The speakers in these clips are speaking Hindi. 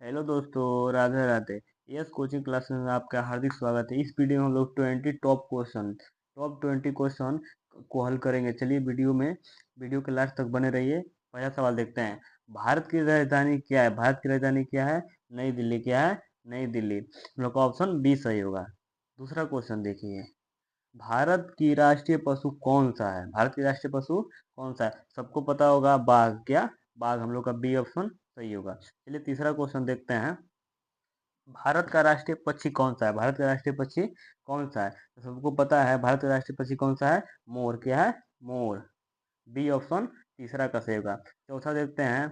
हेलो दोस्तों, Radhe Radhe. Yes coaching classes में आपका हार्दिक स्वागत है। इस वीडियो में हम लोग 20 टॉप क्वेश्चन को हल करेंगे। चलिए वीडियो के लास्ट तक बने रहिए। पहला सवाल देखते हैं। भारत की राजधानी क्या है? भारत की राजधानी क्या है? नई दिल्ली। क्या है? नई दिल्ली। हम लोग का ऑप्शन बी सही होगा। दूसरा क्वेश्चन देखिए। भारत की राष्ट्रीय पशु कौन सा है? भारत की राष्ट्रीय पशु कौन सा है? सबको पता होगा, बाघ। क्या? बाघ। हम लोग का बी ऑप्शन सही होगा। चलिए तीसरा क्वेश्चन देखते हैं। भारत का राष्ट्रीय पक्षी कौन सा है? भारत का राष्ट्रीय पक्षी कौन सा है? तो सबको पता है भारत का राष्ट्रीय पक्षी कौन सा है? मोर। क्या है? मोर। बी ऑप्शन तीसरा का सही होगा। चौथा देखते हैं।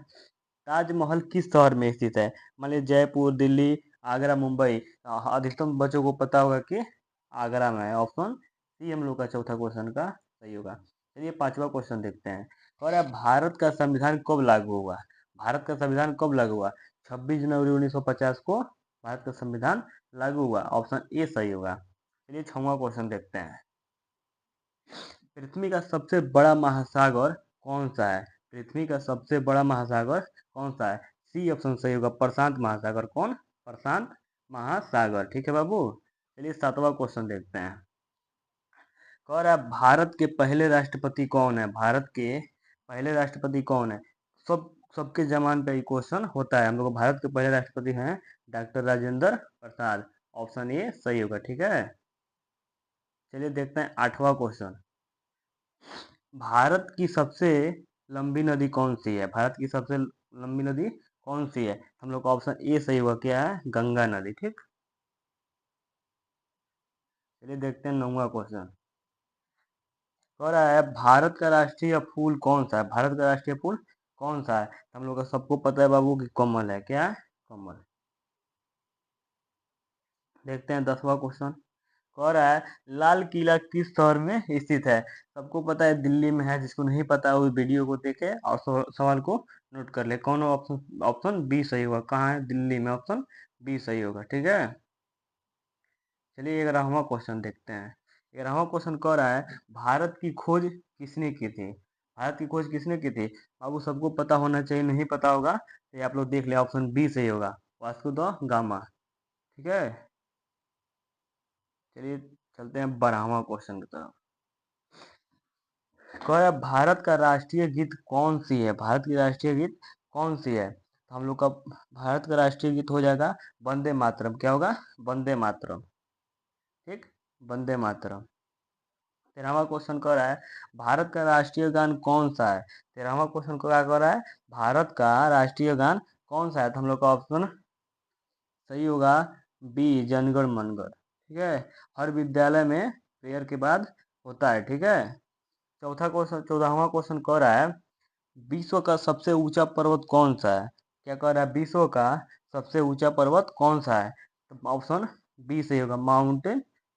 ताजमहल किस शहर में स्थित है? मान लीजिए जयपुर, दिल्ली, आगरा, मुंबई। अधिकतम बच्चों को पता होगा कि आगरा में है। ऑप्शन सी हम लोग का चौथा क्वेश्चन का सही होगा। चलिए पांचवा क्वेश्चन देखते हैं। और अब भारत का संविधान कब लागू हुआ? भारत का संविधान कब लागू हुआ? 26 जनवरी 1950 को भारत का संविधान लागू हुआ। ऑप्शन ए सही होगा। चलिए छठवां क्वेश्चन देखते हैं। पृथ्वी का सबसे बड़ा महासागर कौन सा है? पृथ्वी का सबसे बड़ा महासागर कौन सा है? सी ऑप्शन सही होगा, प्रशांत महासागर। कौन? प्रशांत महासागर। ठीक है बाबू। चलिए सातवां क्वेश्चन देखते हैं। कह रहा है भारत के पहले राष्ट्रपति कौन है? भारत के पहले राष्ट्रपति कौन है? सबके जमान पे क्वेश्चन होता है। हम लोग भारत के पहले राष्ट्रपति हैं doctor Rajendra Prasad. Option A सही होगा। ठीक है। चलिए देखते हैं आठवां क्वेश्चन। भारत की सबसे लंबी नदी कौन सी है? भारत की सबसे लंबी नदी कौन सी है? हम लोग का ऑप्शन ए सही होगा। क्या है? गंगा नदी। ठीक। चलिए देखते हैं नौवां क्वेश्चन। कह रहा है भारत का राष्ट्रीय फूल कौन सा है? भारत का राष्ट्रीय फूल कौन सा है? हम लोग का सबको पता है बाबू कि कमल है। क्या है? कमल। देखते हैं 10वां क्वेश्चन। कह रहा है लाल किला किस शहर में स्थित है? सबको पता है दिल्ली में है। जिसको नहीं पता वो वीडियो को देखे और सवाल को नोट कर ले। कौन ऑप्शन? ऑप्शन बी सही होगा। कहाँ है? दिल्ली में। ऑप्शन बी सही होगा। ठीक है। चलिए 11वां क्वेश्चन देखते हैं। 11वां क्वेश्चन कह रहा है भारत की खोज किसने की थी? भारत की खोज किसने की थी? बाबू सबको पता होना चाहिए। नहीं पता होगा तो ये आप लोग देख ले। ऑप्शन बी सही होगा, वास्को द गामा। ठीक है। चलिए चलते हैं 12वां क्वेश्चन की तरफ। कह रहा है भारत का राष्ट्रीय गीत कौन सी है? भारत की राष्ट्रीय गीत कौन सी है? तो हम लोग का भारत का राष्ट्रीय गीत हो जाएगा वंदे मातरम। क्या होगा? वंदे मातरम। ठीक। वंदे मातरम। 13वां क्वेश्चन कह रहा है भारत का राष्ट्रीय गान कौन सा है? 13वां क्वेश्चन क्या कह रहा है? भारत का राष्ट्रीय गान कौन सा है? तो हम लोग का ऑप्शन सही होगा बी, जनगण मनगढ़। ठीक है। हर विद्यालय में प्रेयर के बाद होता है। ठीक है। चौथा क्वेश्चन 14वां क्वेश्चन कह रहा है विश्व का सबसे ऊंचा पर्वत कौन सा है? क्या कह रहा है? विश्व का सबसे ऊंचा पर्वत कौन सा है? तो ऑप्शन बी सही होगा, माउंट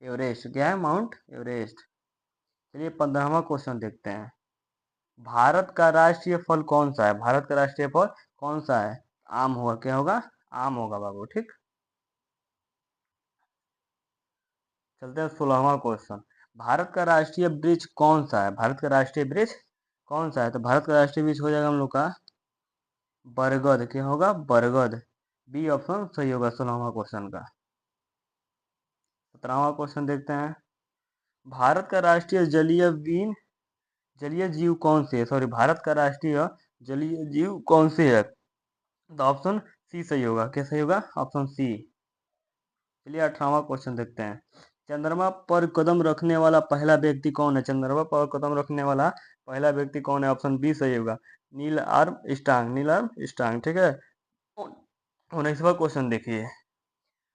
एवरेस्ट। क्या है? Mount Everest. चलिए 15वां क्वेश्चन देखते हैं। भारत का राष्ट्रीय फल कौन सा है? भारत का राष्ट्रीय फल कौन सा है? आम होगा। क्या होगा? आम होगा बाबू। ठीक। चलते हैं 16वां क्वेश्चन। भारत का राष्ट्रीय वृक्ष कौन सा है? भारत का राष्ट्रीय वृक्ष कौन सा है? तो भारत का राष्ट्रीय वृक्ष हो जाएगा हम लोग का बरगद। क्या होगा? बरगद। बी ऑप्शन सही होगा 16वां क्वेश्चन का। 17वां क्वेश्चन देखते हैं। भारत का राष्ट्रीय जलीय जीव कौन से है? सॉरी, भारत का राष्ट्रीय जलीय जीव कौन से है? तो ऑप्शन सी सही होगा। क्या सही होगा? Option C. चलिए 18वां क्वेश्चन देखते हैं। चंद्रमा पर कदम रखने वाला पहला व्यक्ति कौन है? चंद्रमा पर कदम रखने वाला पहला व्यक्ति कौन है? ऑप्शन बी सही होगा, नील आर्मस्ट्रांग। Neil Armstrong. ठीक है। 19वां क्वेश्चन देखिए।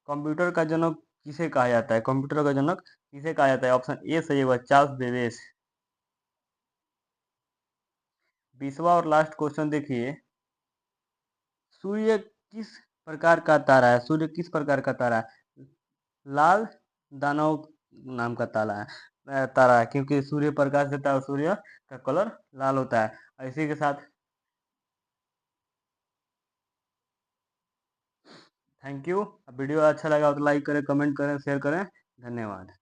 कंप्यूटर का जनक किसे कहा जाता है? कंप्यूटर का जनक किसे कहा जाता है? ऑप्शन ए सही होगा, चार्ल्स बेबेज। 20वां और लास्ट क्वेश्चन देखिए। सूर्य किस प्रकार का तारा है? सूर्य किस प्रकार का तारा है? लाल दानव नाम का तारा है, क्योंकि सूर्य प्रकाश देता है और सूर्य का कलर लाल होता है। इसी के साथ थैंक यू। वीडियो अच्छा लगा तो लाइक करें, कमेंट करें, शेयर करें। धन्यवाद।